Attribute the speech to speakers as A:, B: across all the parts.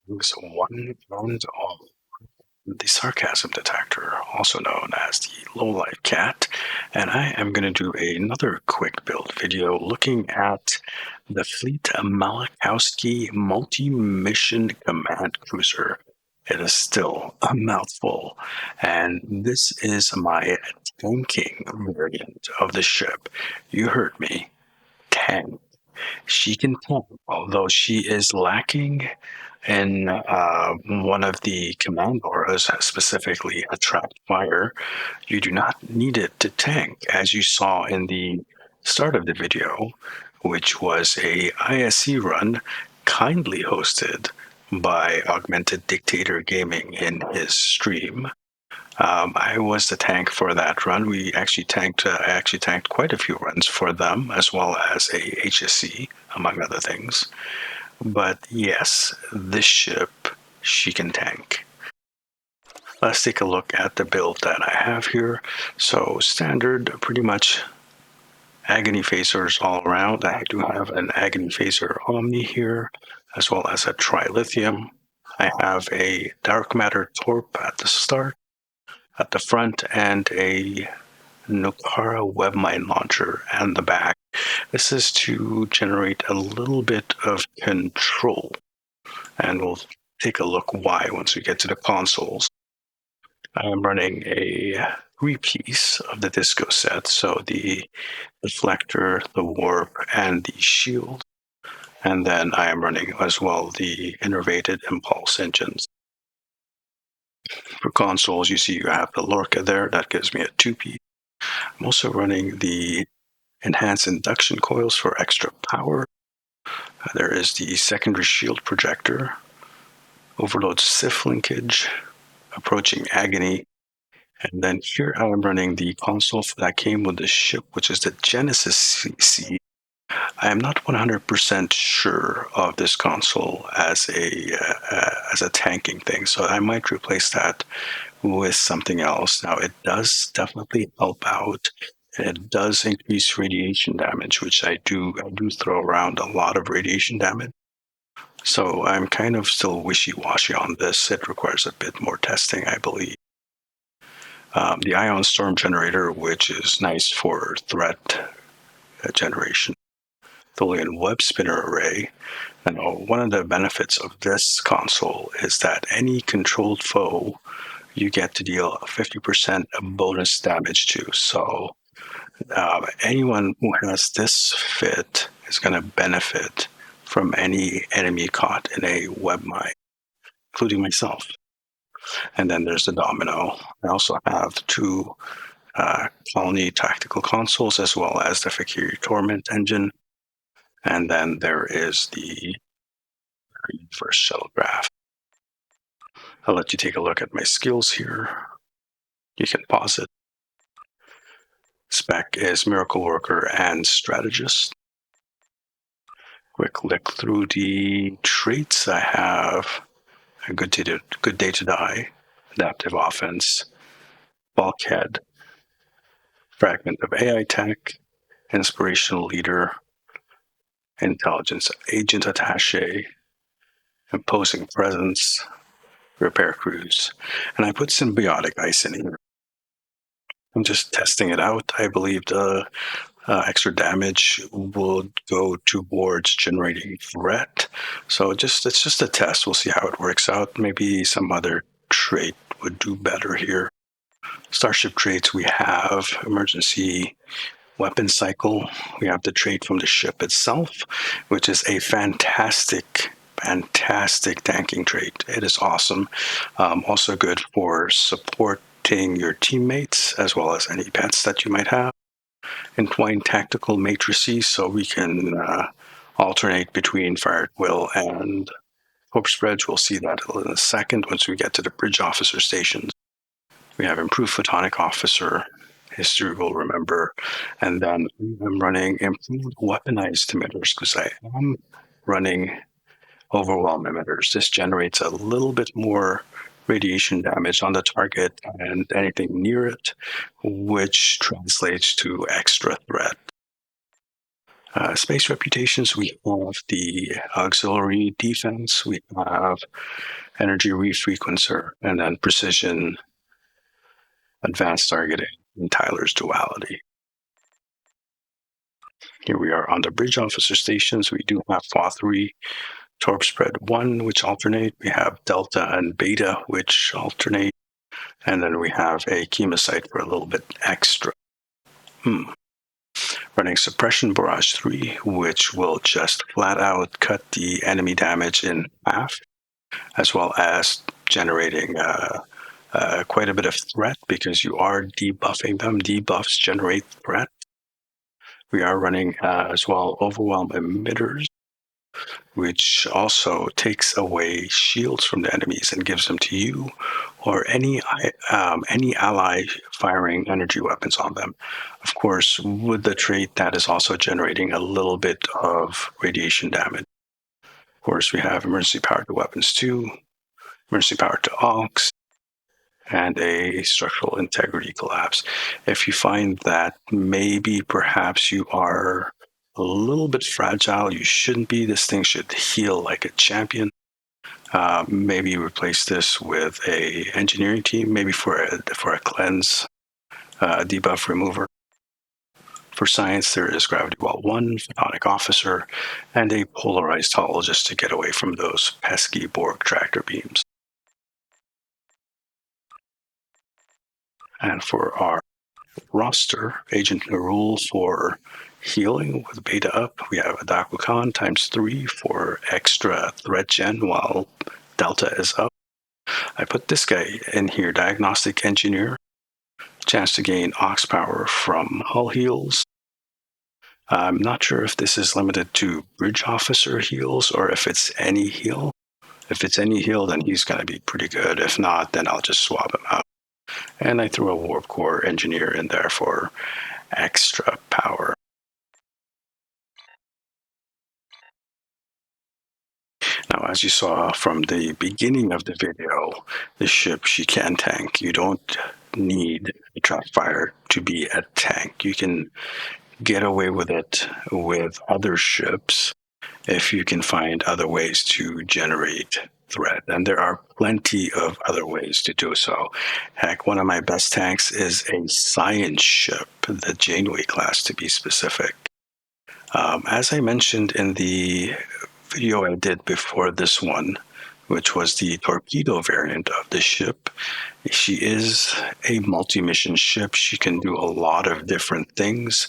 A: things one and all. The sarcasm detector, also known as the lowlight cat, and I am going to do another quick build video looking at the Fleet Malachowski multi-mission command cruiser. It is still a mouthful, and this is my tanking variant of the ship. You heard me, tank. She can tank, although she is lacking in one of the command auras, specifically attract fire. You do not need it to tank, as you saw in the start of the video, which was a ISE run kindly hosted by Augmented Dictator Gaming in his stream. I was the tank for that run. We actually tanked. I actually tanked quite a few runs for them, as well as a HSE, among other things. But yes, this ship, she can tank. Let's take a look at the build that I have here. So standard, pretty much agony phasers all around. I do have an agony phaser Omni here, as well as a trilithium. I have a dark matter torp at the start, at the front, and a Nukara webmine launcher and the back. This is to generate a little bit of control, and we'll take a look why once we get to the consoles. I am running a three-piece of the disco set, so the deflector, the warp, and the shield. And then I am running as well the innervated impulse engines. For consoles, you see you have the Lorca there. That gives me a two-piece. I'm also running the enhanced induction coils for extra power. There is the secondary shield projector, overload SIF linkage, approaching agony. And then here I am running the console that came with the ship, which is the Genesis C. I am not 100% sure of this console as a tanking thing, so I might replace that with something else. Now, it does definitely help out. It does increase radiation damage, which I do throw around a lot of radiation damage. So I'm kind of still wishy-washy on this. It requires a bit more testing, I believe. The ion storm generator, which is nice for threat generation. Tholian web spinner array. And one of the benefits of this console is that any controlled foe you get to deal 50% bonus damage to. So anyone who has this fit is going to benefit from any enemy caught in a web mine, including myself. And then there's the domino. I also have two Colony tactical consoles, as well as the Fakiri Torment engine. And then there is the first shuttlecraft. I'll let you take a look at my skills here. You can pause it. Spec is Miracle Worker and Strategist. Quick look through the traits. I have a good day to die, adaptive offense, bulkhead, fragment of AI tech, inspirational leader, intelligence agent attaché, imposing presence, repair crews, and I put symbiotic ice in here. I'm just testing it out. I believe the extra damage will go towards generating threat. So it's just a test. We'll see how it works out. Maybe some other trait would do better here. Starship traits, we have emergency weapon cycle. We have the trait from the ship itself, which is a fantastic tanking trait. It is awesome. Also good for supporting your teammates as well as any pets that you might have. Entwined tactical matrices, so we can alternate between Fire at Will and Hope Spreads. We'll see that in a second once we get to the bridge officer stations. We have improved photonic officer. History will remember. And then I'm running improved weaponized emitters because I am running overwhelm emitters. This generates a little bit more radiation damage on the target and anything near it, which translates to extra threat. Space reputations, we have the auxiliary defense, we have energy refrequencer, and then precision, advanced targeting, and Tyler's duality. Here we are on the bridge officer stations. We do have FA3, torp spread 1, which alternate. We have delta and beta, which alternate. And then we have a chemosite for a little bit extra. Running suppression barrage 3, which will just flat out cut the enemy damage in half, as well as generating quite a bit of threat because you are debuffing them. Debuffs generate threat. We are running as well overwhelm emitters, which also takes away shields from the enemies and gives them to you or any ally firing energy weapons on them. Of course, with the trait, that is also generating a little bit of radiation damage. Of course, we have emergency power to weapons 2, emergency power to aux, and a structural integrity collapse. If you find that maybe perhaps you are a little bit fragile, you shouldn't be. This thing should heal like a champion. Maybe replace this with a engineering team, maybe for a cleanse, debuff remover. For science, there is gravity well 1, photonic officer, and a polarized hull just to get away from those pesky Borg tractor beams. And for our roster, Agent Narul for healing with beta up. We have a Dakukan ×3 for extra threat gen while delta is up. I put this guy in here, diagnostic engineer, chance to gain aux power from hull heals. I'm not sure if this is limited to bridge officer heals or if it's any heal. If it's any heal, then he's going to be pretty good. If not, then I'll just swap him out. And I threw a warp core engineer in there for extra power. Now, as you saw from the beginning of the video, the ship, she can tank. You don't need a trap fire to be a tank. You can get away with it with other ships if you can find other ways to generate threat. And there are plenty of other ways to do so. Heck, one of my best tanks is a science ship, the Janeway class to be specific. As I mentioned in the video I did before this one, which was the torpedo variant of the ship, she is a multi-mission ship. She can do a lot of different things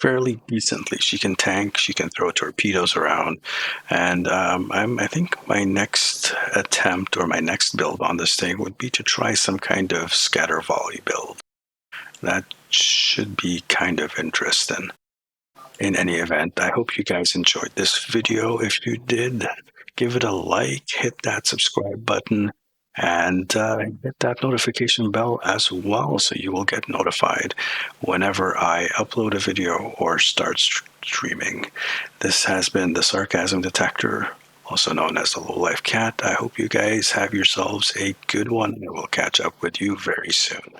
A: fairly decently. She can tank, she can throw torpedoes around, and I think my next attempt or my next build on this thing would be to try some kind of scatter volley build. That should be kind of interesting. In any event, I hope you guys enjoyed this video. If you did, give it a like, hit that subscribe button, and hit that notification bell as well so you will get notified whenever I upload a video or start streaming. This has been the Sarcasm Detector, also known as the Low Life Cat. I hope you guys have yourselves a good one, and we'll catch up with you very soon.